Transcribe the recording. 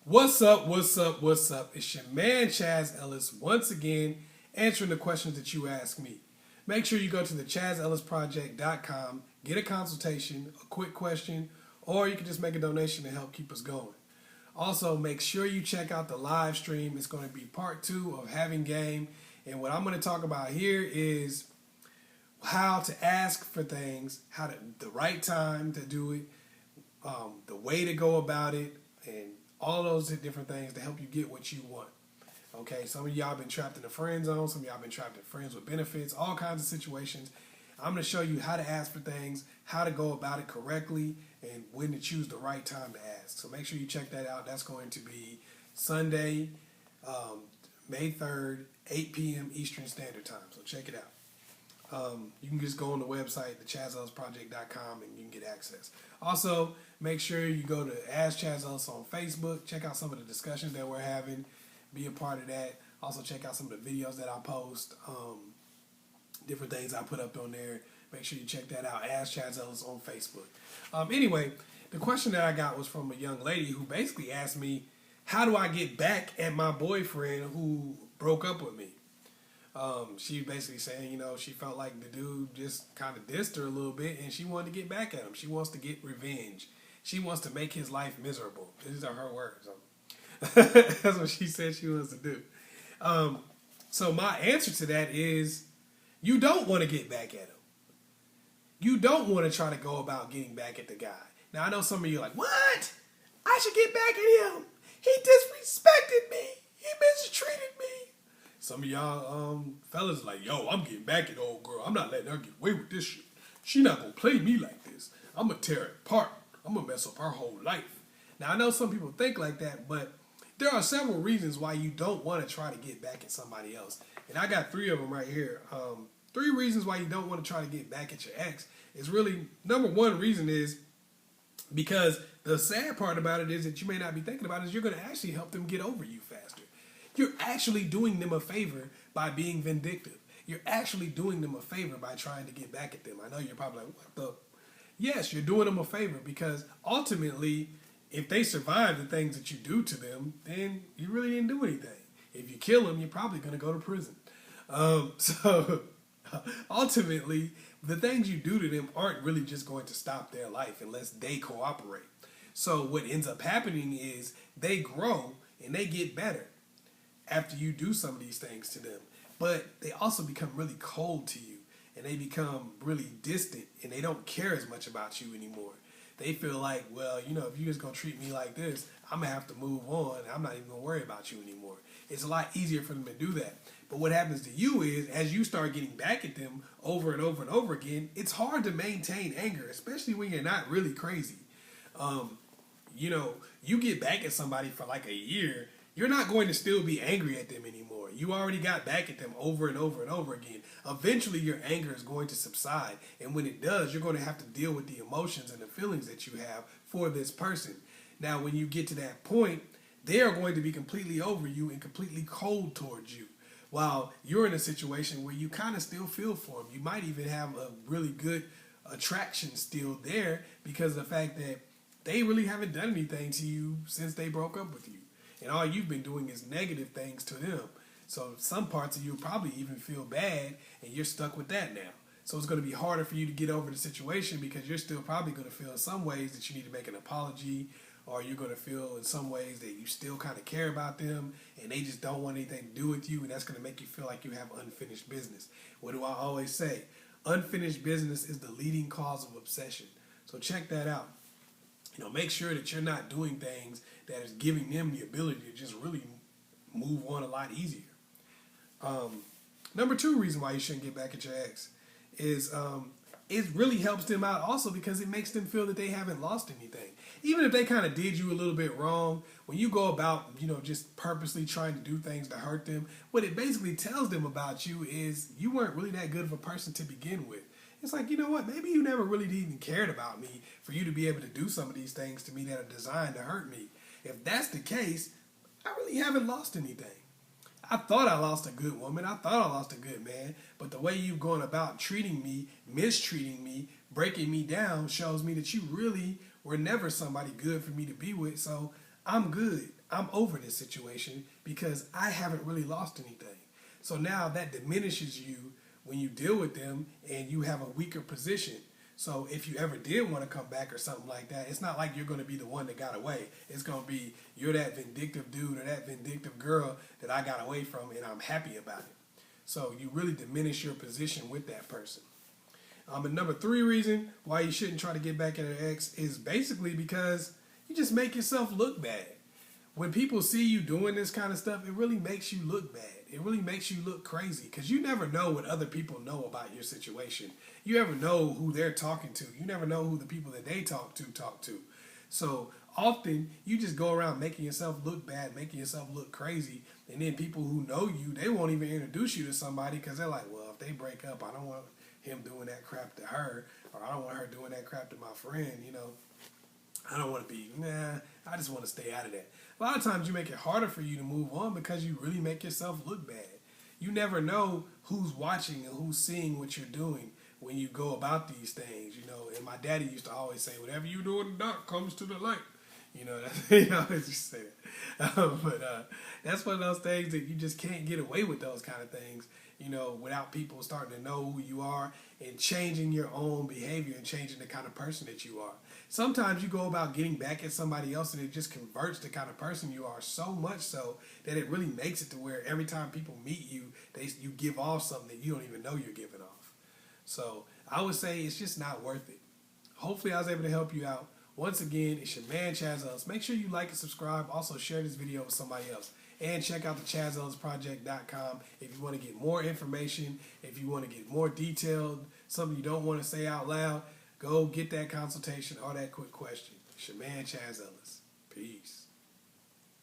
What's up? What's up? What's up? It's your man Chaz Ellis once again answering the questions that you ask me. Make sure you go to the askchazzellisproject.com, get a consultation, a quick question, or you can just make a donation to help keep us going. Also, make sure you check out the live stream. It's going to be part 2 of Having Game. And what I'm going to talk about here is how to ask for things, the right time to do it, the way to go about it, and all those different things to help you get what you want. Okay, some of y'all been trapped in the friend zone. Some of y'all been trapped in friends with benefits, all kinds of situations. I'm going to show you how to ask for things, how to go about it correctly, and when to choose the right time to ask. So make sure you check that out. That's going to be Sunday, May 3rd, 8 p.m. Eastern Standard Time. So check it out. You can just go on the website, askchazzellisproject.com, and you can get access. Also, make sure you go to Ask Chaz Ellis on Facebook. Check out some of the discussions that we're having. Be a part of that. Also, check out some of the videos that I post, different things I put up on there. Make sure you check that out. Ask Chaz Ellis on Facebook. Anyway, the question that I got was from a young lady who basically asked me, how do I get back at my boyfriend who broke up with me? She basically saying, she felt like the dude just kind of dissed her a little bit and she wanted to get back at him. She wants to get revenge. She wants to make his life miserable. These are her words. That's what she said she wants to do. So my answer to that is you don't want to get back at him. You don't want to try to go about getting back at the guy. Now, I know some of you are like, what? I should get back at him. He disrespected me. He mistreated me. Some of y'all fellas like, yo, I'm getting back at old girl. I'm not letting her get away with this shit. She not going to play me like this. I'm going to tear it apart. I'm going to mess up her whole life. Now, I know some people think like that, but there are several reasons why you don't want to try to get back at somebody else. And I got 3 of them right here. 3 reasons why you don't want to try to get back at your ex is really, number one reason is because the sad part about it is that you may not be thinking about is you're going to actually help them get over you faster. You're actually doing them a favor by being vindictive. You're actually doing them a favor by trying to get back at them. I know you're probably like, what the? Yes, you're doing them a favor because ultimately, if they survive the things that you do to them, then you really didn't do anything. If you kill them, you're probably going to go to prison. So ultimately, the things you do to them aren't really just going to stop their life unless they cooperate. So what ends up happening is they grow and they get better after you do some of these things to them. But they also become really cold to you and they become really distant and they don't care as much about you anymore. They feel like, well, if you're just going to treat me like this, I'm going to have to move on. I'm not even going to worry about you anymore. It's a lot easier for them to do that. But what happens to you is, as you start getting back at them over and over and over again, it's hard to maintain anger, especially when you're not really crazy. You get back at somebody for like a year, you're not going to still be angry at them anymore. You already got back at them over and over and over again. Eventually, your anger is going to subside. And when it does, you're going to have to deal with the emotions and the feelings that you have for this person. Now, when you get to that point, they are going to be completely over you and completely cold towards you. While you're in a situation where you kind of still feel for them. You might even have a really good attraction still there because of the fact that they really haven't done anything to you since they broke up with you. And all you've been doing is negative things to them. So some parts of you probably even feel bad and you're stuck with that now. So it's going to be harder for you to get over the situation because you're still probably going to feel in some ways that you need to make an apology, or you're going to feel in some ways that you still kind of care about them and they just don't want anything to do with you, and that's going to make you feel like you have unfinished business. What do I always say? Unfinished business is the leading cause of obsession. So check that out. Make sure that you're not doing things that is giving them the ability to just really move on a lot easier. Number 2 reason why you shouldn't get back at your ex is it really helps them out also because it makes them feel that they haven't lost anything. Even if they kind of did you a little bit wrong, when you go about, just purposely trying to do things to hurt them, what it basically tells them about you is you weren't really that good of a person to begin with. It's like, you know what, maybe you never really even cared about me for you to be able to do some of these things to me that are designed to hurt me. If that's the case, I really haven't lost anything. I thought I lost a good woman. I thought I lost a good man. But the way you've gone about treating me, mistreating me, breaking me down shows me that you really were never somebody good for me to be with. So I'm good. I'm over this situation because I haven't really lost anything. So now that diminishes you when you deal with them and you have a weaker position. So if you ever did want to come back or something like that, it's not like you're going to be the one that got away. It's going to be you're that vindictive dude or that vindictive girl that I got away from and I'm happy about it. So you really diminish your position with that person. And number 3 reason why you shouldn't try to get back at an ex is basically because you just make yourself look bad. When people see you doing this kind of stuff, it really makes you look bad. It really makes you look crazy because you never know what other people know about your situation. You never know who they're talking to. You never know who the people that they talk to. So often you just go around making yourself look bad, making yourself look crazy, and then people who know you, they won't even introduce you to somebody because they're like, well, if they break up, I don't want him doing that crap to her, or I don't want her doing that crap to my friend, you know. I don't want to be, I just want to stay out of that. A lot of times you make it harder for you to move on because you really make yourself look bad. You never know who's watching and who's seeing what you're doing when you go about these things, you know. And my daddy used to always say, whatever you do in the dark comes to the light. You know, he always used to say that. But that's one of those things that you just can't get away with those kind of things, you know, without people starting to know who you are and changing your own behavior and changing the kind of person that you are. Sometimes you go about getting back at somebody else and it just converts the kind of person you are so much so that it really makes it to where every time people meet you, you give off something that you don't even know you're giving off. So I would say it's just not worth it. Hopefully I was able to help you out. Once again, it's your man Chazzellis. Make sure you like and subscribe. Also share this video with somebody else. And check out the askchazzellisproject.com if you want to get more information, if you want to get more detailed, something you don't want to say out loud. Go get that consultation or that quick question. It's your man Chazzellis. Peace.